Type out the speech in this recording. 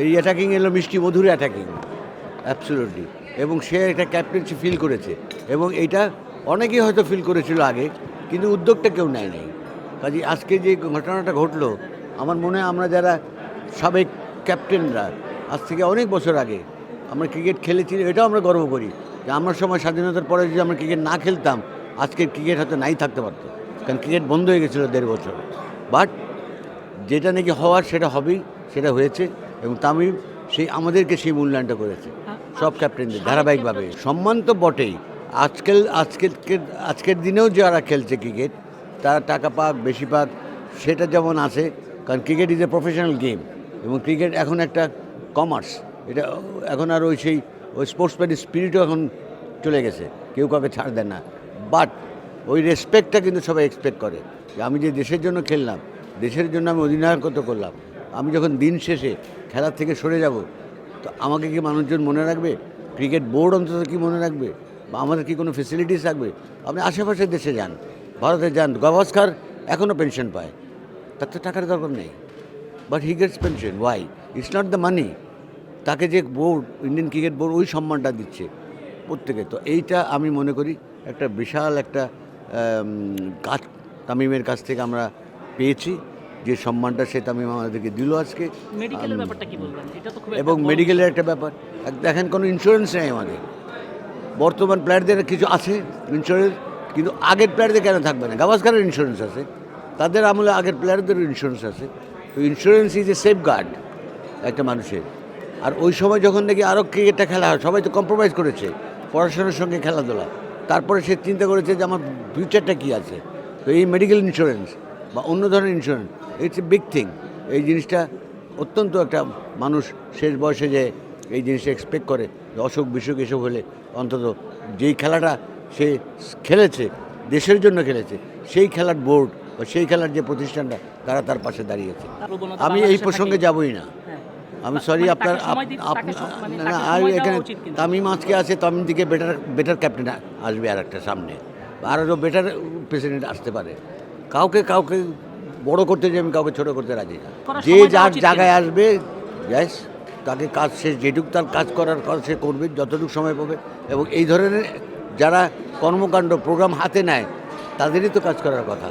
এই অ্যাটাকিং এলো মিষ্টি মধুর অ্যাটাকিং অ্যাবসলিউটলি, এবং সে একটা ক্যাপ্টেন্সি ফিল করেছে, এবং এইটা অনেকেই হয়তো ফিল করেছিল আগে, কিন্তু উদ্যোগটা কেউ নেয় নাই। কাজে আজকে যে ঘটনাটা ঘটলো, আমার মনে হয় আমরা যারা সাবেক ক্যাপ্টেনরা আজ থেকে অনেক বছর আগে আমরা ক্রিকেট খেলেছি, এটাও আমরা গর্ব করি যে আমরা সময় স্বাধীনতার পরে যদি আমরা ক্রিকেট না খেলতাম, আজকের ক্রিকেট হয়তো নাই থাকতে পারতো, কারণ ক্রিকেট বন্ধ হয়ে গেছিলো 1.5 বছর। বাট যেটা নাকি হওয়ার সেটা হবেই, সেটা হয়েছে, এবং তামিম আমাদেরকে সেই মূল্যায়নটা করেছে সব ক্যাপ্টেনদের ধারাবাহিকভাবে। সম্মান তো বটেই, আজকের দিনেও যারা খেলছে ক্রিকেট, তারা টাকা পাক বেশি পাক সেটা যেমন আছে, কারণ cricket is a professional game, এবং ক্রিকেট এখন একটা কমার্স, এটা এখন আর ওই স্পোর্টসম্যান স্পিরিটও এখন চলে গেছে, কেউ কাউকে ছাড় দেয় না। বাট ওই রেসপেক্টটা কিন্তু সবাই এক্সপেক্ট করে যে আমি যে দেশের জন্য খেললাম, দেশের জন্য আমি অধিনায়কত্ব করলাম, আমি যখন দিন শেষে খেলার থেকে সরে যাব, তো আমাকে কি মানুষজন মনে রাখবে? ক্রিকেট বোর্ড অন্তত কি মনে রাখবে? বা আমাদের কি কোনো ফেসিলিটিস থাকবে? আপনি আশেপাশের দেশে যান, ভারতে যান, গাভাস্কার এখনও পেনশন পায়, তার তো টাকার দরকার নেই, but he gets pension. Why? It's not the money. তাকে যে বোর্ড, ইন্ডিয়ান ক্রিকেট বোর্ড ওই সম্মানটা দিচ্ছে প্রত্যেকে। তো এইটা আমি মনে করি একটা বিশাল একটা কাজ তামিমের কাছ থেকে আমরা পেয়েছি, যে সম্মানটা সে তামিম আমাদেরকে দিল আজকে। এবং মেডিকেলের একটা ব্যাপার, দেখেন কোনো ইন্স্যুরেন্স নেই আমাদের, বর্তমান প্লেয়ারদের কিছু আছে ইন্স্যুরেন্স, কিন্তু আগের প্লেয়ারদের কেন থাকবে না? গাভাস্কারের ইন্স্যুরেন্স আছে, তাদের আমলে আগের প্লেয়ারদেরও ইন্স্যুরেন্স আছে। তো insurance is a safeguard একটা মানুষের। আর ওই সময় যখন নাকি আরও ক্রিকেটটা খেলা হয়, সবাই তো কম্প্রোমাইজ করেছে পড়াশোনার সঙ্গে খেলাধুলা, তারপরে সে চিন্তা করেছে যে আমার ফিউচারটা কী আছে। তো এই মেডিকেল ইন্স্যুরেন্স বা অন্য ধরনের insurance, it's a big thing. এই জিনিসটা অত্যন্ত একটা মানুষ শেষ বয়সে যে এই জিনিসটা এক্সপেক্ট করে, অসুখ বিসুখ এসব হলে অন্তত যেই খেলাটা সে খেলেছে, দেশের জন্য খেলেছে, সেই খেলার বোর্ড বা সেই খেলার যে প্রতিষ্ঠানটা, তারা তার পাশে দাঁড়িয়েছে। আমি এই প্রসঙ্গে যাবই না, আমি সরি। আপনার না, আর এখানে তামিম আজকে আছে, তামিম থেকে বেটার ক্যাপ্টেন আসবে আর একটা সামনে, আরও বেটার প্রেসিডেন্ট আসতে পারে। কাউকে বড় করতে যে আমি কাউকে ছোটো করতে রাজি না। যে যার জায়গায় আসবে, ব্যাস তাকে কাজ শেষ, যেটুকু তার কাজ করার কাজ সে করবে যতটুকু সময় পাবে। এবং এই ধরনের যারা কর্মকাণ্ড প্রোগ্রাম হাতে নেয়, তাদেরই তো কাজ করার কথা।